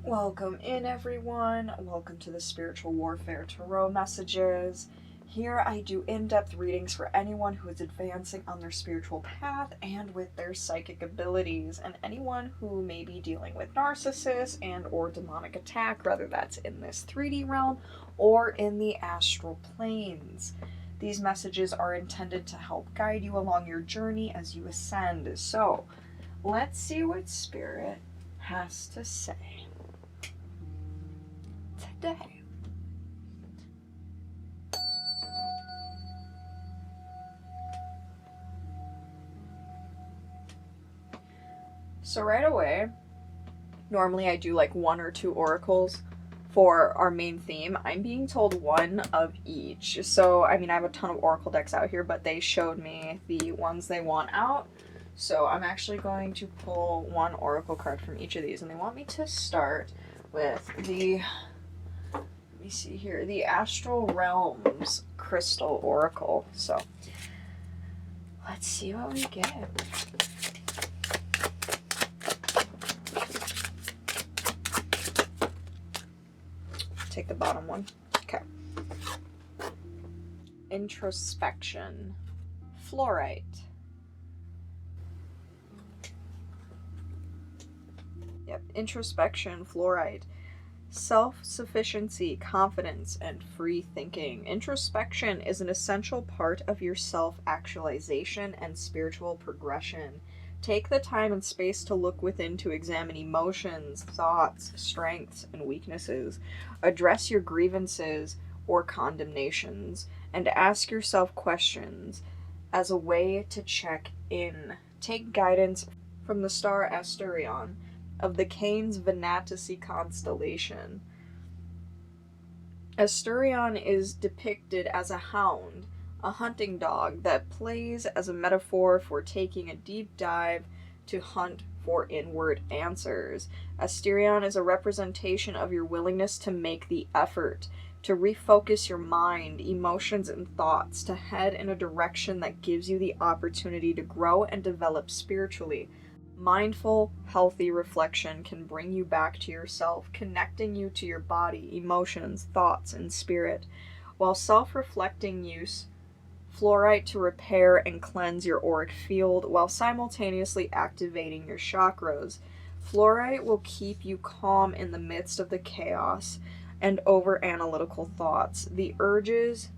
Welcome in, everyone. Welcome to the Spiritual Warfare Tarot messages. Here I do in-depth readings for anyone who is advancing on their spiritual path and with their psychic abilities, and anyone who may be dealing with narcissists and or demonic attack, whether that's in this 3D realm or in the astral planes. These messages are intended to help guide you along your journey as you ascend. So, let's see what Spirit has to say today. So right away, normally I do like 1 or 2 oracles for our main theme. I'm being told one of each. So, I mean, I have a ton of oracle decks out here, but they showed me the ones they want out. So I'm actually going to pull 1 oracle card from each of these, and they want me to start with the, let me see here, the Astral Realms Crystal Oracle. So let's see what we get. Take the bottom one. Okay. Introspection. Fluorite. Yep, introspection, fluorite. Self-sufficiency, confidence, and free thinking. Introspection is an essential part of your self-actualization and spiritual progression. Take the time and space to look within to examine emotions, thoughts, strengths, and weaknesses. Address your grievances or condemnations, and ask yourself questions as a way to check in. Take guidance from the star Asterion of the Canes Venatici constellation. Asterion is depicted as a hound, a hunting dog that plays as a metaphor for taking a deep dive to hunt for inward answers. Asterion is a representation of your willingness to make the effort, to refocus your mind, emotions, and thoughts, to head in a direction that gives you the opportunity to grow and develop spiritually. Mindful, healthy reflection can bring you back to yourself, connecting you to your body, emotions, thoughts, and spirit. While self-reflecting use fluorite to repair and cleanse your auric field while simultaneously activating your chakras. Fluorite will keep you calm in the midst of the chaos and over-analytical thoughts. Urges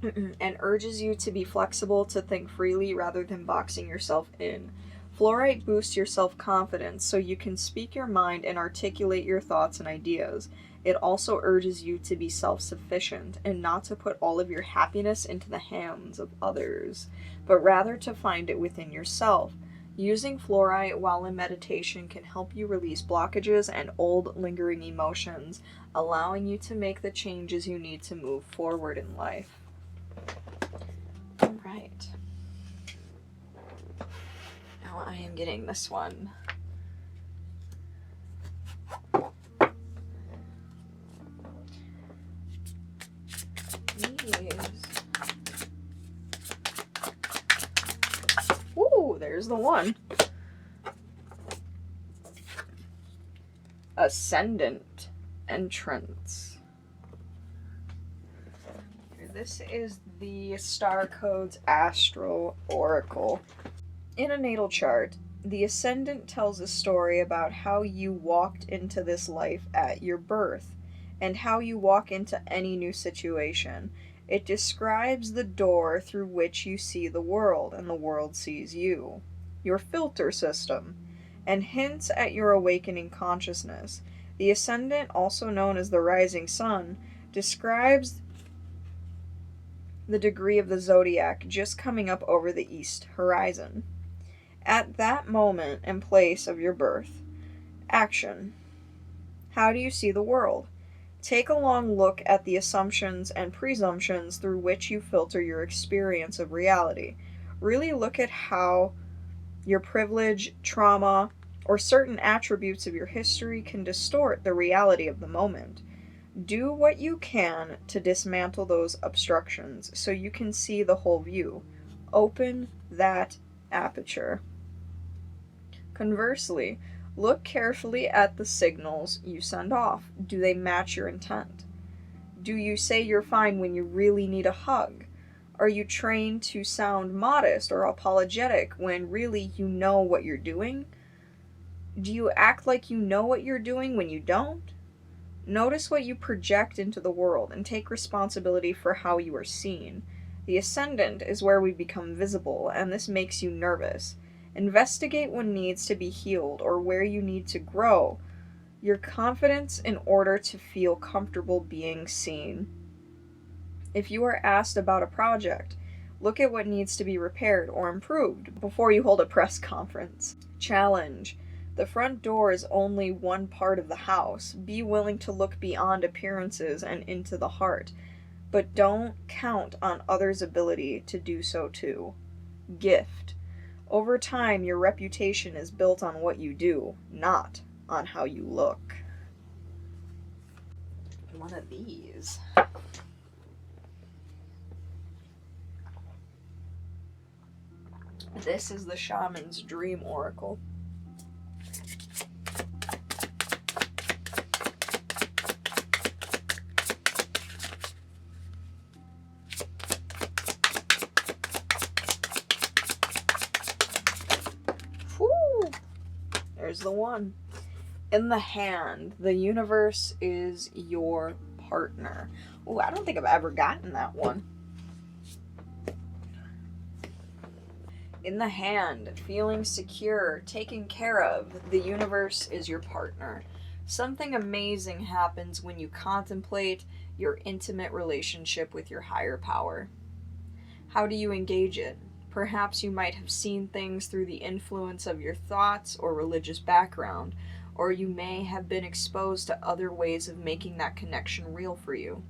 you to be flexible, to think freely rather than boxing yourself in. Fluorite boosts your self-confidence so you can speak your mind and articulate your thoughts and ideas. It also urges you to be self-sufficient and not to put all of your happiness into the hands of others, but rather to find it within yourself. Using fluorite while in meditation can help you release blockages and old lingering emotions, allowing you to make the changes you need to move forward in life. All right. Now I am getting this one. Ooh, there's the one. Ascendant Entrance. This is the Star Codes Astral Oracle. In a natal chart, the Ascendant tells a story about how you walked into this life at your birth, and how you walk into any new situation. It describes the door through which you see the world, and the world sees you, your filter system, and hints at your awakening consciousness. The Ascendant, also known as the Rising Sun, describes the degree of the zodiac just coming up over the east horizon. At that moment and place of your birth. Action. How do you see the world? Take a long look at the assumptions and presumptions through which you filter your experience of reality. Really look at how your privilege, trauma, or certain attributes of your history can distort the reality of the moment. Do what you can to dismantle those obstructions so you can see the whole view. Open that aperture. Conversely, Look carefully at the signals you send off. Do they match your intent? Do you say you're fine when you really need a hug? Are you trained to sound modest or apologetic when really you know what you're doing? Do you act like you know what you're doing when you don't? Notice what you project into the world and take responsibility for how you are seen. The ascendant is where we become visible, and this makes you nervous. Investigate what needs to be healed or where you need to grow your confidence in order to feel comfortable being seen. If you are asked about a project, look at what needs to be repaired or improved before you hold a press conference. Challenge. The front door is only one part of the house. Be willing to look beyond appearances and into the heart, but don't count on others' ability to do so too. Gift. Over time, your reputation is built on what you do, not on how you look. One of these. This is the Shaman's Dream Oracle. Whew. There's the one. In the hand, the universe is your partner. Oh, I don't think I've ever gotten that one. In the hand, feeling secure, taken care of, the universe is your partner. Something amazing happens when you contemplate your intimate relationship with your higher power. How do you engage it? Perhaps you might have seen things through the influence of your thoughts or religious background, or you may have been exposed to other ways of making that connection real for you.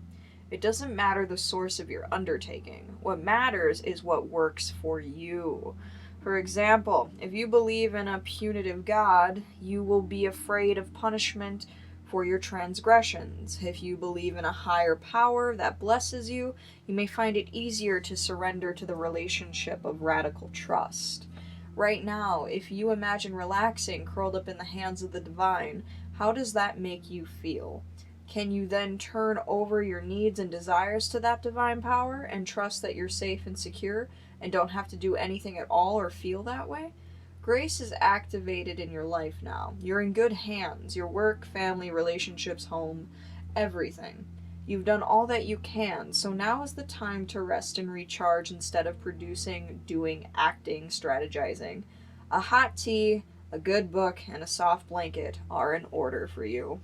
It doesn't matter the source of your undertaking. What matters is what works for you. For example, if you believe in a punitive God, you will be afraid of punishment for your transgressions. If you believe in a higher power that blesses you, you may find it easier to surrender to the relationship of radical trust. Right now, if you imagine relaxing, curled up in the hands of the divine, how does that make you feel? Can you then turn over your needs and desires to that divine power and trust that you're safe and secure and don't have to do anything at all or feel that way? Grace is activated in your life now. You're in good hands. Your work, family, relationships, home, everything. You've done all that you can, so now is the time to rest and recharge instead of producing, doing, acting, strategizing. A hot tea, a good book, and a soft blanket are in order for you.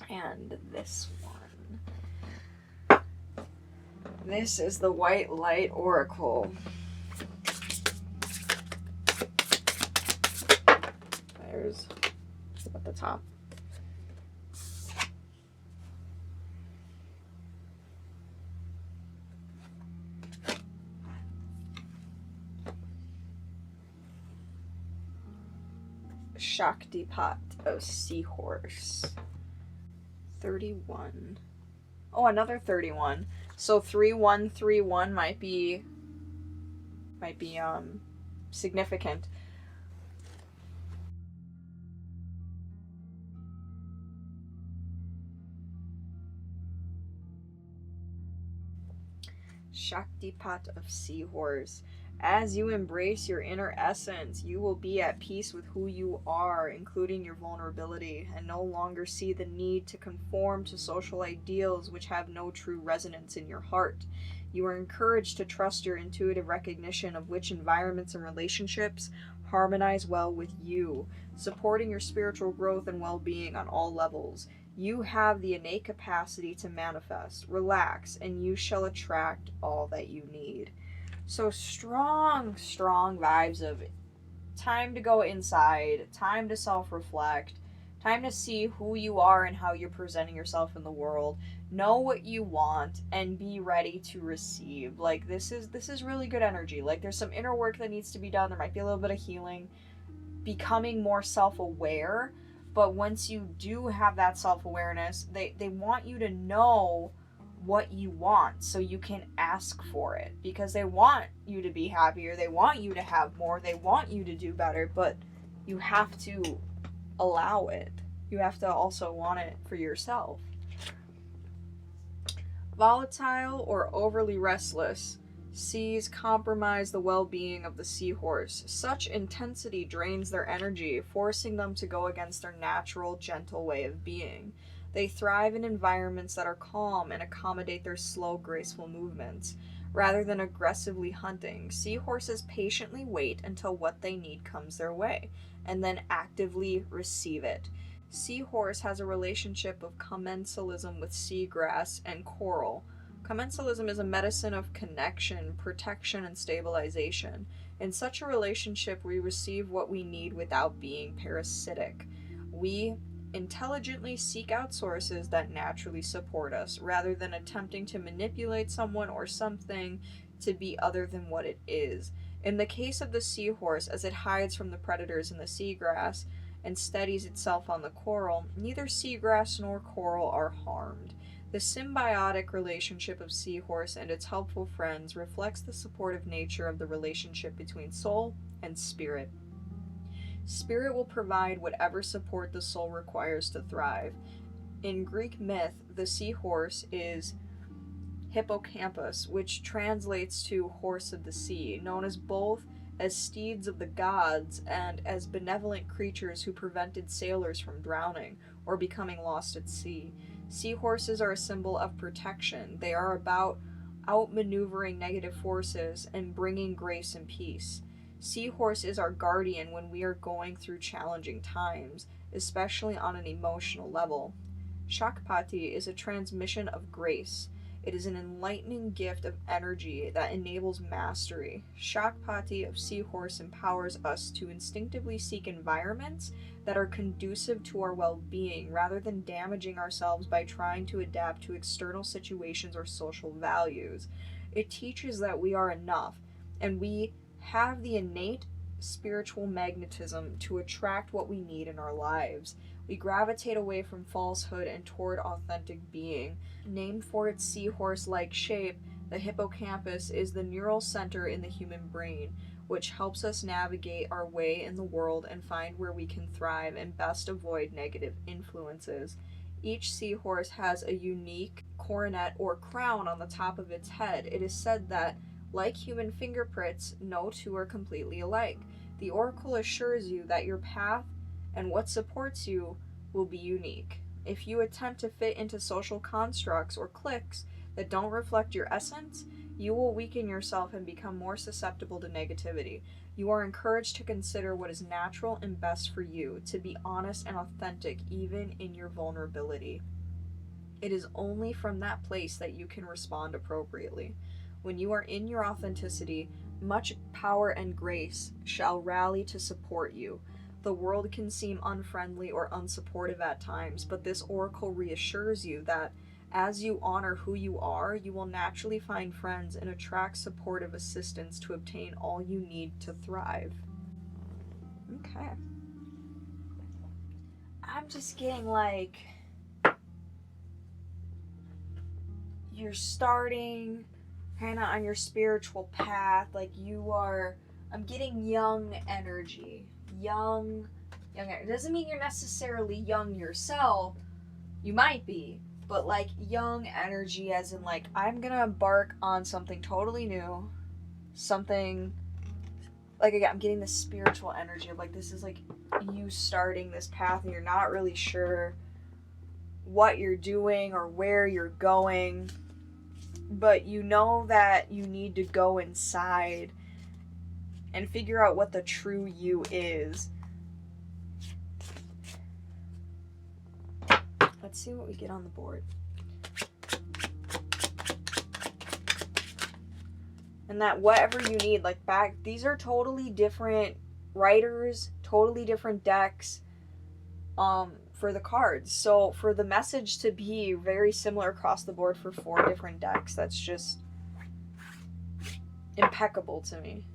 And this one. This is the White Light Oracle. There's at the top. Shaktipat of Seahorse. 31. Oh, another 31. So 3131 might be significant. Shaktipat of Seahorse. As you embrace your inner essence, you will be at peace with who you are, including your vulnerability, and no longer see the need to conform to social ideals which have no true resonance in your heart. You are encouraged to trust your intuitive recognition of which environments and relationships harmonize well with you, supporting your spiritual growth and well-being on all levels. You have the innate capacity to manifest. Relax, and you shall attract all that you need. So strong vibes of time to go inside, time to self-reflect, time to see who you are and how you're presenting yourself in the world. Know what you want and be ready to receive. Like, this is really good energy. Like, there's some inner work that needs to be done. There might be a little bit of healing, becoming more self-aware. But once you do have that self-awareness, they want you to know what you want so you can ask for it, because they want you to be happier, they want you to have more, they want you to do better, but you have to allow it. You have to also want it for yourself. Volatile or overly restless seas compromise the well-being of the seahorse. Such intensity drains their energy, forcing them to go against their natural, gentle way of being. They thrive in environments that are calm and accommodate their slow, graceful movements. Rather than aggressively hunting, seahorses patiently wait until what they need comes their way, and then actively receive it. Seahorse has a relationship of commensalism with seagrass and coral. Commensalism is a medicine of connection, protection, and stabilization. In such a relationship, we receive what we need without being parasitic. We intelligently seek out sources that naturally support us, rather than attempting to manipulate someone or something to be other than what it is. In the case of the seahorse, as it hides from the predators in the seagrass and steadies itself on the coral, neither seagrass nor coral are harmed. The symbiotic relationship of seahorse and its helpful friends reflects the supportive nature of the relationship between soul and spirit. Spirit will provide whatever support the soul requires to thrive. In Greek myth, the seahorse is hippocampus, which translates to horse of the sea, known as both as steeds of the gods and as benevolent creatures who prevented sailors from drowning or becoming lost at sea. Seahorses are a symbol of protection. They are about outmaneuvering negative forces and bringing grace and peace. Seahorse is our guardian when we are going through challenging times, especially on an emotional level. Shakpati is a transmission of grace. It is an enlightening gift of energy that enables mastery. Shakpati of Seahorse empowers us to instinctively seek environments that are conducive to our well-being, rather than damaging ourselves by trying to adapt to external situations or social values. It teaches that we are enough, and we have the innate spiritual magnetism to attract what we need in our lives. We gravitate away from falsehood and toward authentic being. Named for its seahorse-like shape, the hippocampus is the neural center in the human brain, which helps us navigate our way in the world and find where we can thrive and best avoid negative influences. Each seahorse has a unique coronet or crown on the top of its head. It is said that, like human fingerprints, no two are completely alike. The oracle assures you that your path and what supports you will be unique. If you attempt to fit into social constructs or cliques that don't reflect your essence, you will weaken yourself and become more susceptible to negativity. You are encouraged to consider what is natural and best for you, to be honest and authentic even in your vulnerability. It is only from that place that you can respond appropriately. When you are in your authenticity, much power and grace shall rally to support you. The world can seem unfriendly or unsupportive at times, but this oracle reassures you that as you honor who you are, you will naturally find friends and attract supportive assistance to obtain all you need to thrive. Okay. I'm just getting like, you're starting kind of on your spiritual path, like you are, I'm getting young energy. Young. It doesn't mean you're necessarily young yourself. You might be, but like young energy as in like, I'm gonna embark on something totally new. Something, like again, I'm getting this spiritual energy of like, this is like you starting this path and you're not really sure what you're doing or where you're going, but you know that you need to go inside and figure out what the true you is. Let's see what we get on the board. And that whatever you need, like back, these are totally different writers, totally different decks for the cards. So for the message to be very similar across the board for 4 different decks, that's just impeccable to me.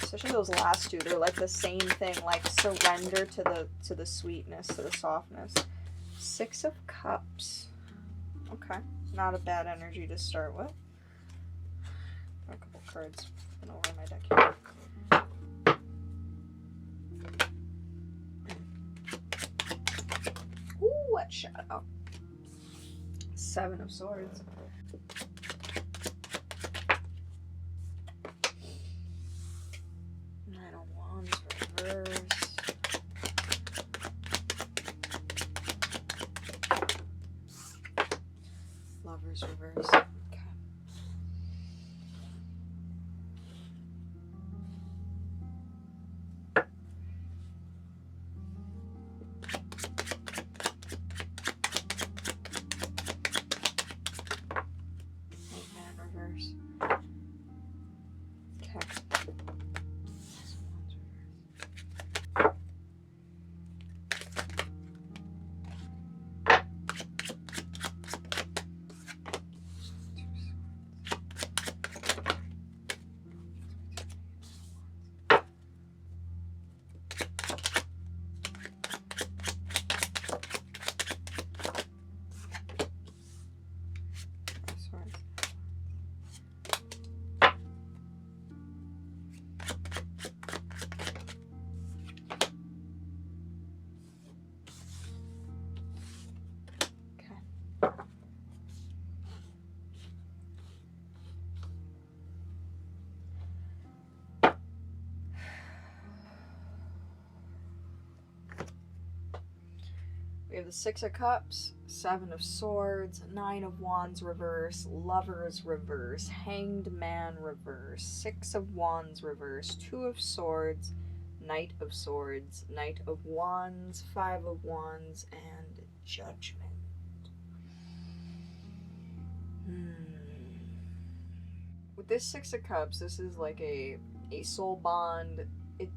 Especially those last 2, they're like the same thing, like surrender to the sweetness, to the softness. 6 of Cups. Okay. Not a bad energy to start with. A couple cards been over my deck here. Ooh, what shadow? 7 of Swords. Nine of Wands reverse. Lovers reverse. Okay. Reverse. Okay. We have the 6 of Cups, 7 of Swords, 9 of Wands reverse, Lovers reverse, Hanged Man reverse, 6 of Wands reverse, 2 of Swords, Knight of Swords, Knight of Wands, 5 of Wands, and Judgment. With this 6 of Cups, this is like a soul bond.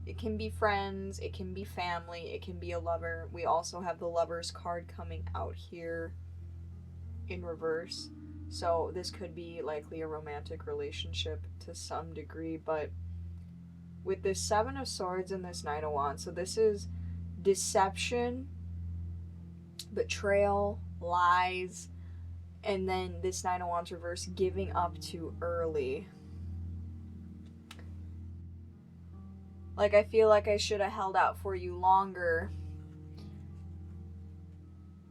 It can be friends, it can be family, it can be a lover. We also have the Lovers card coming out here in reverse. So this could be likely a romantic relationship to some degree, but with this 7 of Swords and this 9 of Wands, so this is deception, betrayal, lies, and then this 9 of Wands reverse, giving up too early. Like, I feel like I should have held out for you longer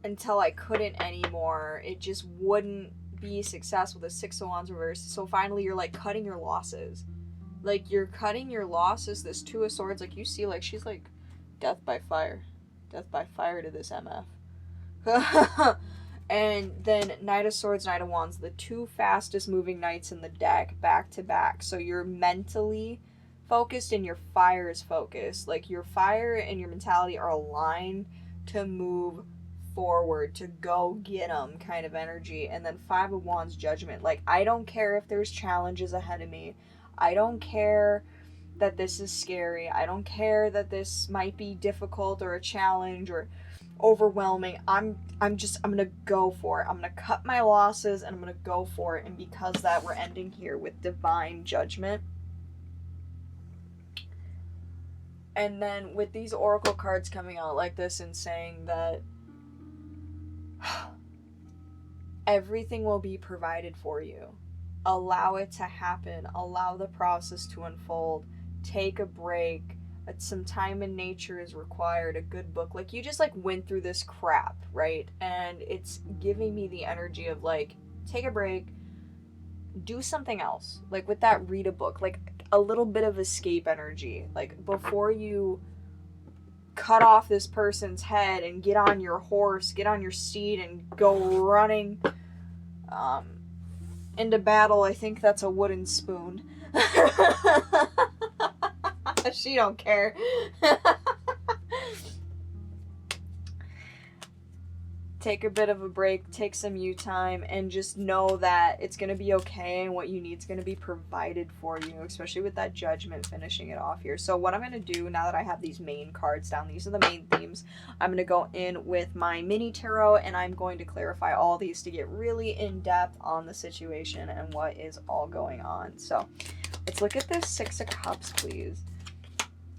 until I couldn't anymore. It just wouldn't be successful. The 6 of Wands reverse. So finally you're like cutting your losses. Like, you're cutting your losses. This 2 of Swords, like, you see, like, she's like death by fire. Death by fire to this MF. And then Knight of Swords, Knight of Wands, the 2 fastest moving knights in the deck, back to back. So you're mentally focused and your fire is focused. Like, your fire and your mentality are aligned to move forward, to go get them kind of energy. And then 5 of Wands, Judgment. Like, I don't care if there's challenges ahead of me. I don't care that this is scary. I don't care that this might be difficult or a challenge or overwhelming. I'm gonna go for it. I'm gonna cut my losses and I'm gonna go for it. And because that, we're ending here with Divine Judgment. And then with these oracle cards coming out like this and saying that everything will be provided for you. Allow it to happen. Allow the process to unfold. Take a break. Some time in nature is required. A good book. Like, you just like went through this crap, right? And it's giving me the energy of like, take a break. Do something else. Like with that, read a book. Like a little bit of escape energy. Like, before you cut off this person's head and get on your horse, get on your steed and go running into battle. I think that's a wooden spoon. She don't care. Take a bit of a break, take some you time, and just know that it's going to be okay and what you need is going to be provided for you, especially with that Judgment finishing it off here. So what I'm going to do now that I have these main cards down, these are the main themes, I'm going to go in with my mini tarot and I'm going to clarify all these to get really in depth on the situation and what is all going on. So let's look at this 6 of Cups, please.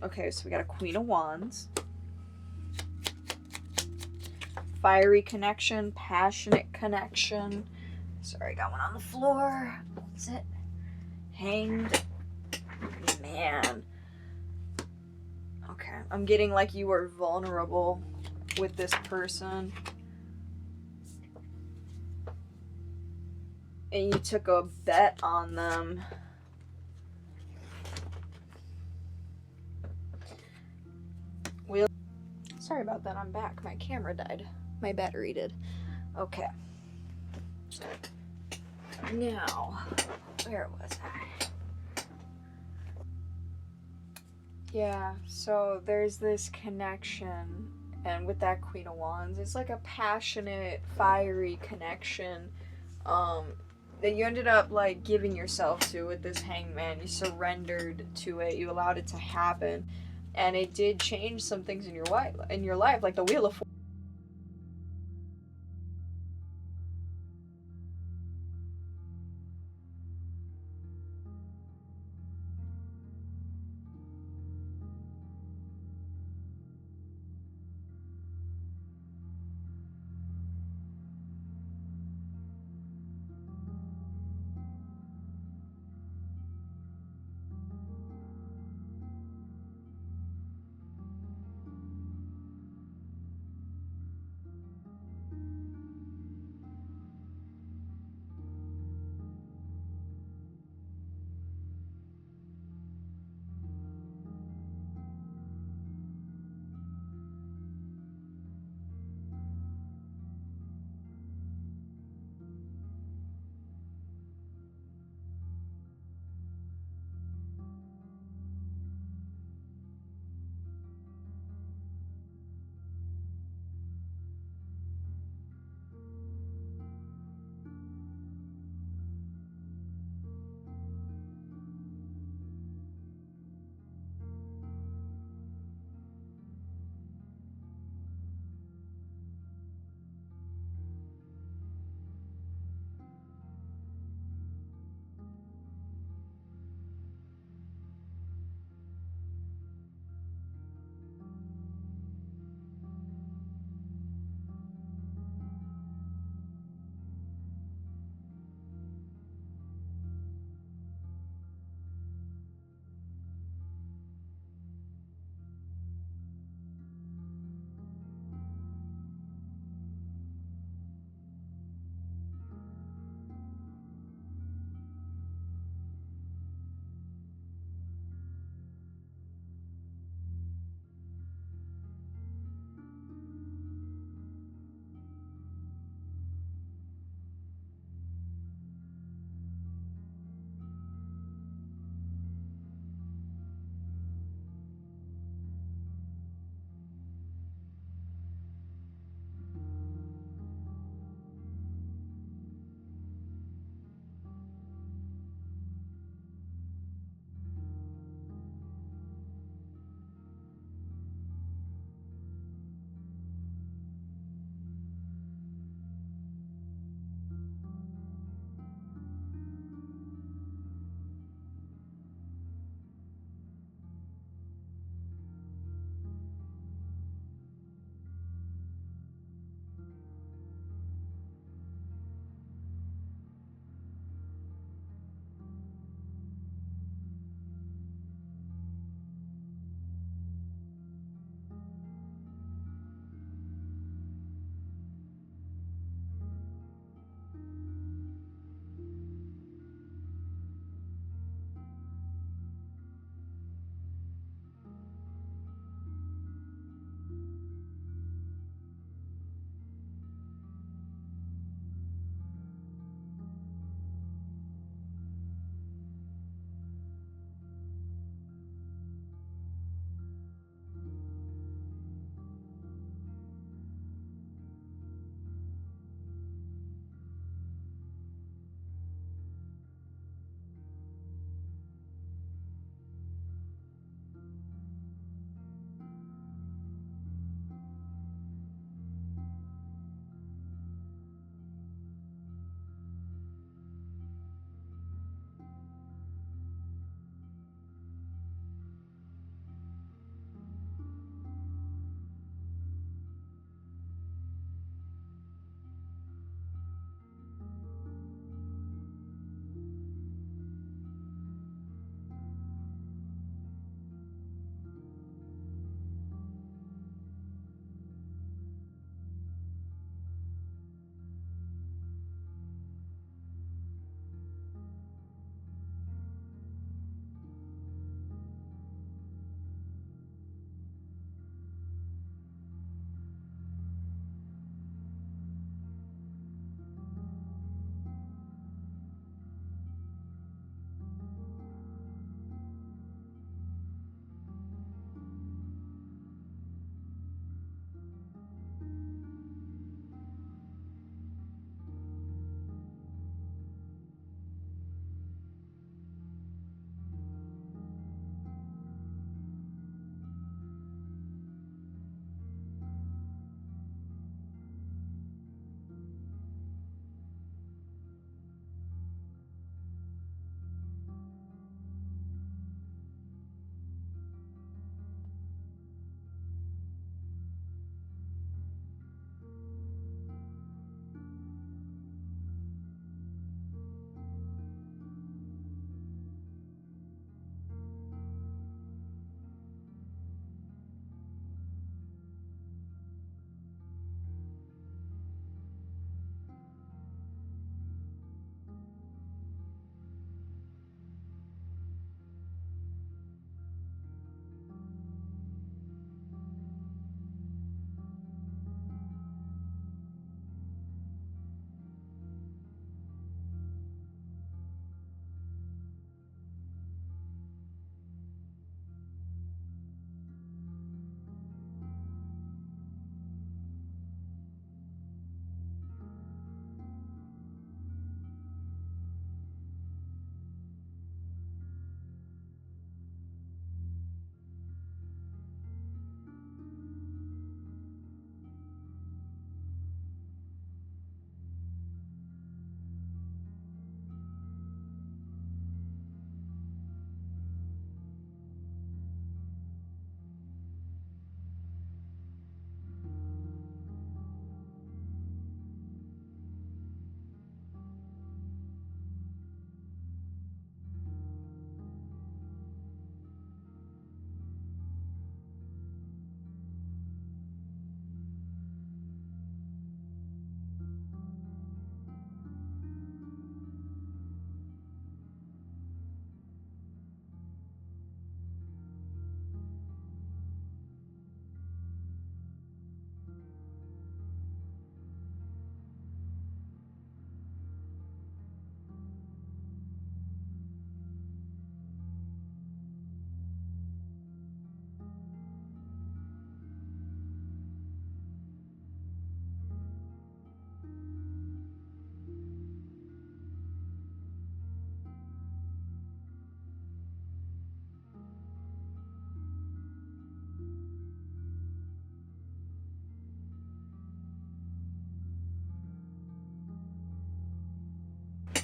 Okay, so we got a Queen of Wands. Fiery connection, passionate connection, Sorry, I got one on the floor. That's it. Hanged man. Okay, I'm getting like you were vulnerable with this person. And you took a bet on them. Sorry about that, I'm back. My camera died. My battery did. Okay. Now, where was I? Yeah, so there's this connection, and with that Queen of Wands, it's like a passionate, fiery connection that you ended up like giving yourself to with this hangman. You surrendered to it, you allowed it to happen, and it did change some things in your life, like the Wheel of Fortune.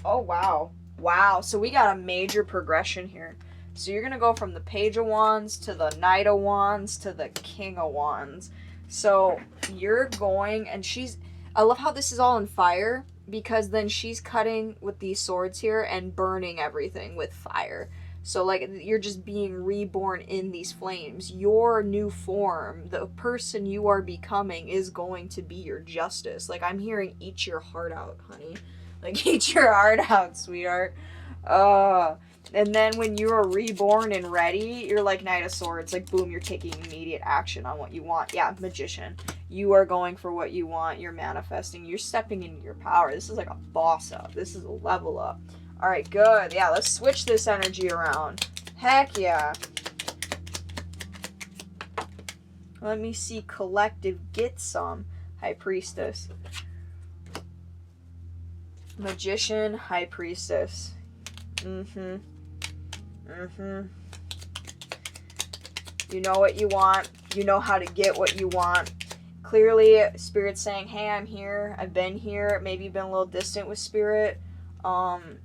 Oh, wow. Wow, so we got a major progression here. So you're going to go from the Page of Wands to the Knight of Wands to the King of Wands. So you're going, and I love how this is all in fire, because then she's cutting with these swords here and burning everything with fire. So, like, you're just being reborn in these flames. Your new form, the person you are becoming, is going to be your justice. Like, I'm hearing eat your heart out, honey. Like, eat your heart out, sweetheart. And then when you are reborn and ready, you're like Knight of Swords. Like, boom, you're taking immediate action on what you want. Yeah, Magician. You are going for what you want. You're manifesting. You're stepping into your power. This is like a boss up. This is a level up. All right, good. Yeah, let's switch this energy around. Heck yeah. Let me see collective get some. High Priestess. Magician, High Priestess. Mm-hmm. You know what you want. You know how to get what you want. Clearly, Spirit's saying, hey, I'm here. I've been here. Maybe you've been a little distant with Spirit.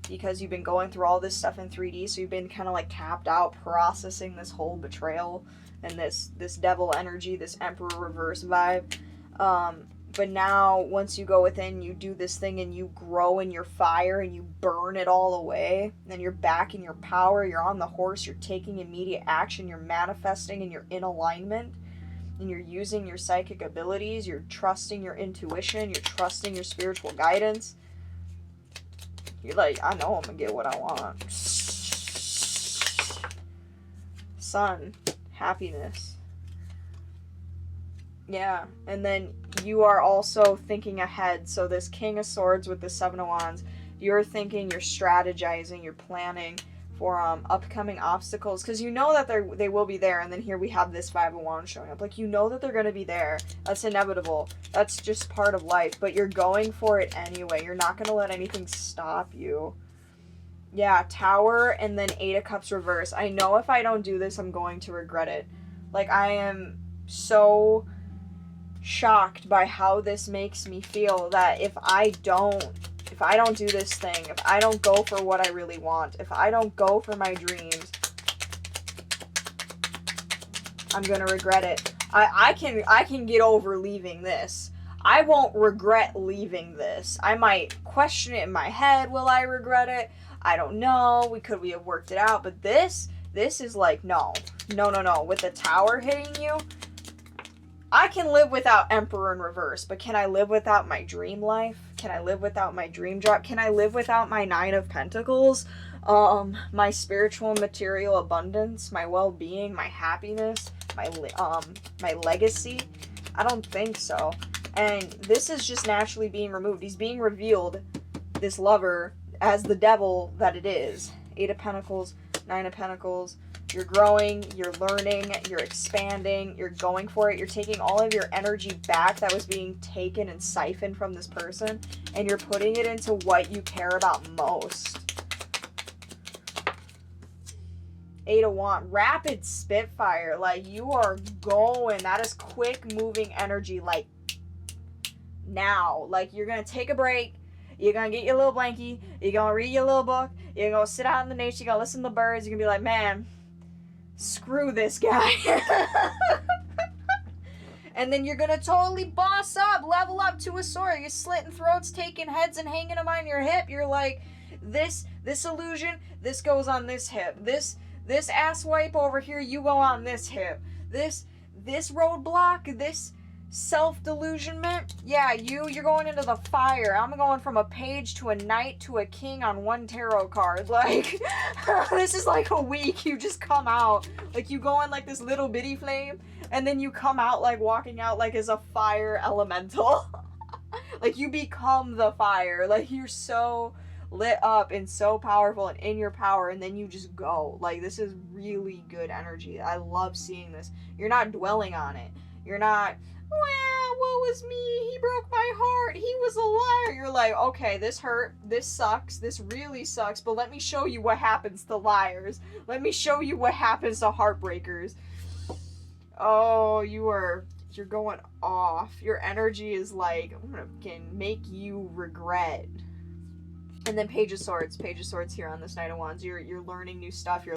Because you've been going through all this stuff in 3D, so you've been kind of like tapped out, processing this whole betrayal and this devil energy, this Emperor reverse vibe. But now, once you go within, you do this thing and you grow in your fire and you burn it all away. Then you're back in your power, you're on the horse, you're taking immediate action, you're manifesting, and you're in alignment. And you're using your psychic abilities, you're trusting your intuition, you're trusting your spiritual guidance. You're like, I know I'm gonna get what I want. Sun, happiness. Yeah, and then you are also thinking ahead. So this King of Swords with the Seven of Wands, you're thinking, you're strategizing, you're planning for upcoming obstacles, because you know that they will be there. And then here we have this Five of Wands showing up. Like, you know that they're going to be there. That's inevitable. That's just part of life. But you're going for it anyway. You're not going to let anything stop you. Yeah, Tower and then Eight of Cups reverse. I know if I don't do this, I'm going to regret it. Like, I am so shocked by how this makes me feel, that if I don't do this thing, if I don't go for what I really want, if I don't go for my dreams, I'm gonna regret it. I can get over leaving this. I won't regret leaving this. I might question it in my head, will I regret it? I don't know. We have worked it out, but this is like, no. With the Tower hitting you, I can live without Emperor in reverse, but can I live without my dream life? Can I live without my dream job? Can I live without my Nine of Pentacles? My spiritual and material abundance, my well-being, my happiness, my legacy? I don't think so. And this is just naturally being removed. He's being revealed, this lover, as the devil that it is. Eight of Pentacles, Nine of Pentacles. You're growing, you're learning, you're expanding, you're going for it. You're taking all of your energy back that was being taken and siphoned from this person, and you're putting it into what you care about most. Eight of Wands, rapid spitfire. Like, you are going. That is quick moving energy. Like, now. Like, you're going to take a break. You're going to get your little blankie. You're going to read your little book. You're going to sit out in the nature. You're going to listen to the birds. You're going to be like, man, screw this guy. And then you're going to totally boss up, level up to a sword. You're slitting throats, taking heads, and hanging them on your hip. You're like, this illusion, this goes on this hip. This ass wipe over here, you go on this hip. This roadblock, this self-delusionment, yeah, you're going into the fire. I'm going from a page to a knight to a king on one tarot card. Like, this is like a week. You just come out. Like, you go in like this little bitty flame, and then you come out like walking out like as a fire elemental. Like, you become the fire. Like, you're so lit up and so powerful and in your power, and then you just go. Like, this is really good energy. I love seeing this. You're not dwelling on it. You're not, well, woe was me, he broke my heart, he was a liar. You're like, okay, this hurt, this sucks, this really sucks, but let me show you what happens to liars. Let me show you what happens to heartbreakers. Oh, you're going off. Your energy is like, I'm gonna make you regret. And then Page of Swords. Page of Swords here on this Knight of Wands. You're learning new stuff. You're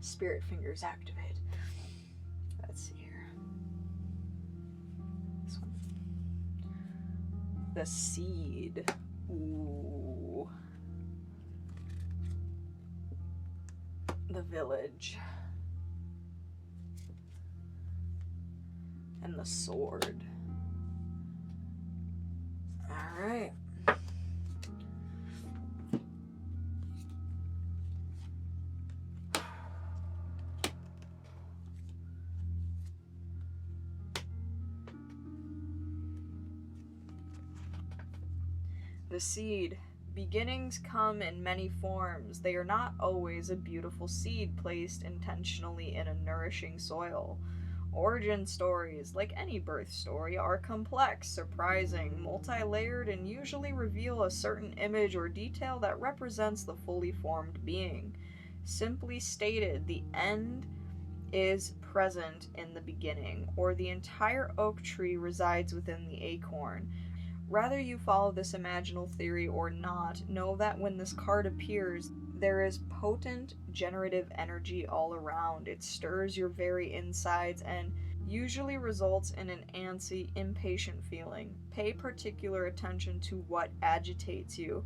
Spirit fingers activate. Let's see here. This one. The seed. Ooh. The village. And the sword. Alright. The seed. Beginnings come in many forms. They are not always a beautiful seed placed intentionally in a nourishing soil. Origin stories, like any birth story, are complex, surprising, multi-layered, and usually reveal a certain image or detail that represents the fully formed being. Simply stated, the end is present in the beginning, or the entire oak tree resides within the acorn. Whether you follow this imaginal theory or not, know that when this card appears, there is potent generative energy all around. It stirs your very insides and usually results in an antsy, impatient feeling. Pay particular attention to what agitates you,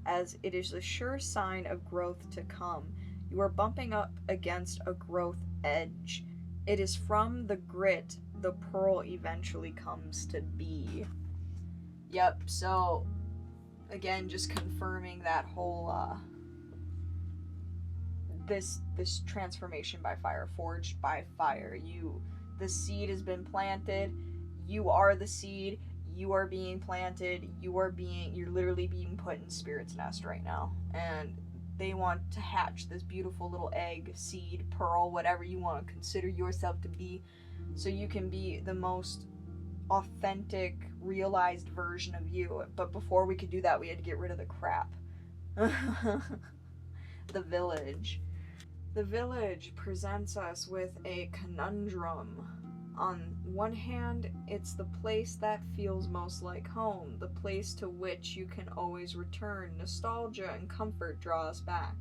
as it is a sure sign of growth to come. You are bumping up against a growth edge. It is from the grit the pearl eventually comes to be. Yep, so again, just confirming that whole this transformation by fire, forged by fire. The seed has been planted. You are the seed. You are being planted. You're literally being put in Spirit's nest right now, and they want to hatch this beautiful little egg, seed, pearl, whatever you want to consider yourself to be, so you can be the most authentic, realized version of you. But before we could do that, we had to get rid of the crap. The village. The village presents us with a conundrum. On one hand, it's the place that feels most like home, the place to which you can always return. Nostalgia and comfort draw us back.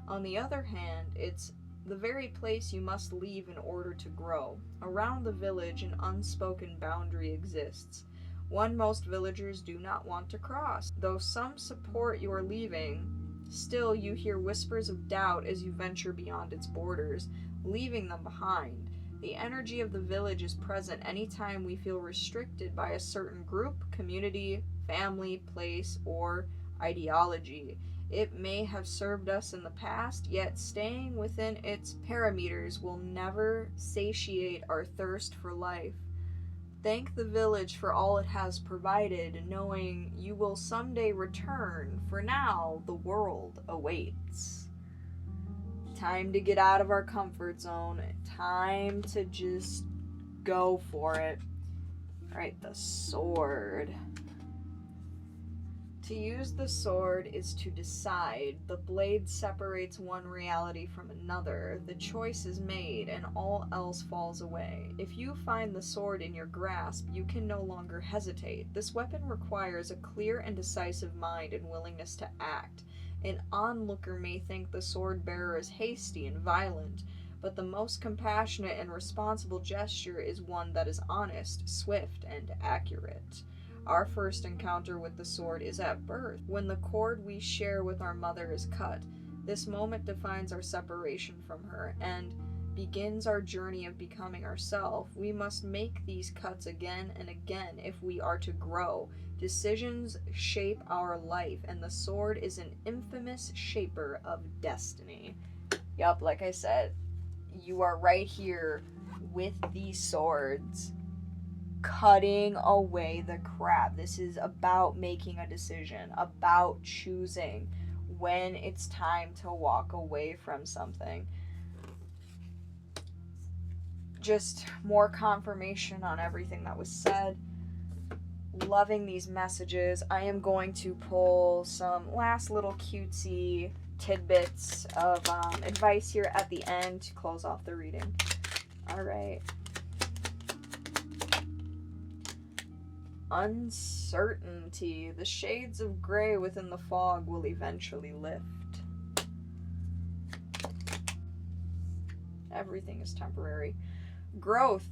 On the other hand, it's the very place you must leave in order to grow. Around the village, an unspoken boundary exists, one most villagers do not want to cross. Though some support your leaving, still you hear whispers of doubt as you venture beyond its borders, leaving them behind. The energy of the village is present anytime we feel restricted by a certain group, community, family, place, or ideology. It may have served us in the past, yet staying within its parameters will never satiate our thirst for life. Thank the village for all it has provided, knowing you will someday return. For now, the world awaits. Time to get out of our comfort zone. Time to just go for it. Alright, the sword. To use the sword is to decide. The blade separates one reality from another. The choice is made, and all else falls away. If you find the sword in your grasp, you can no longer hesitate. This weapon requires a clear and decisive mind and willingness to act. An onlooker may think the sword bearer is hasty and violent, but the most compassionate and responsible gesture is one that is honest, swift, and accurate. Our first encounter with the sword is at birth, when the cord we share with our mother is cut. This moment defines our separation from her and begins our journey of becoming ourselves. We must make these cuts again and again if we are to grow. Decisions shape our life, and the sword is an infamous shaper of destiny. Yup, like I said, you are right here with these swords, cutting away the crap. This is about making a decision, about choosing when it's time to walk away from something. Just more confirmation on everything that was said. Loving these messages. I am going to pull some last little cutesy tidbits of advice here at the end to close off the reading. Alright. Uncertainty. The shades of gray within the fog will eventually lift. Everything is temporary. Growth,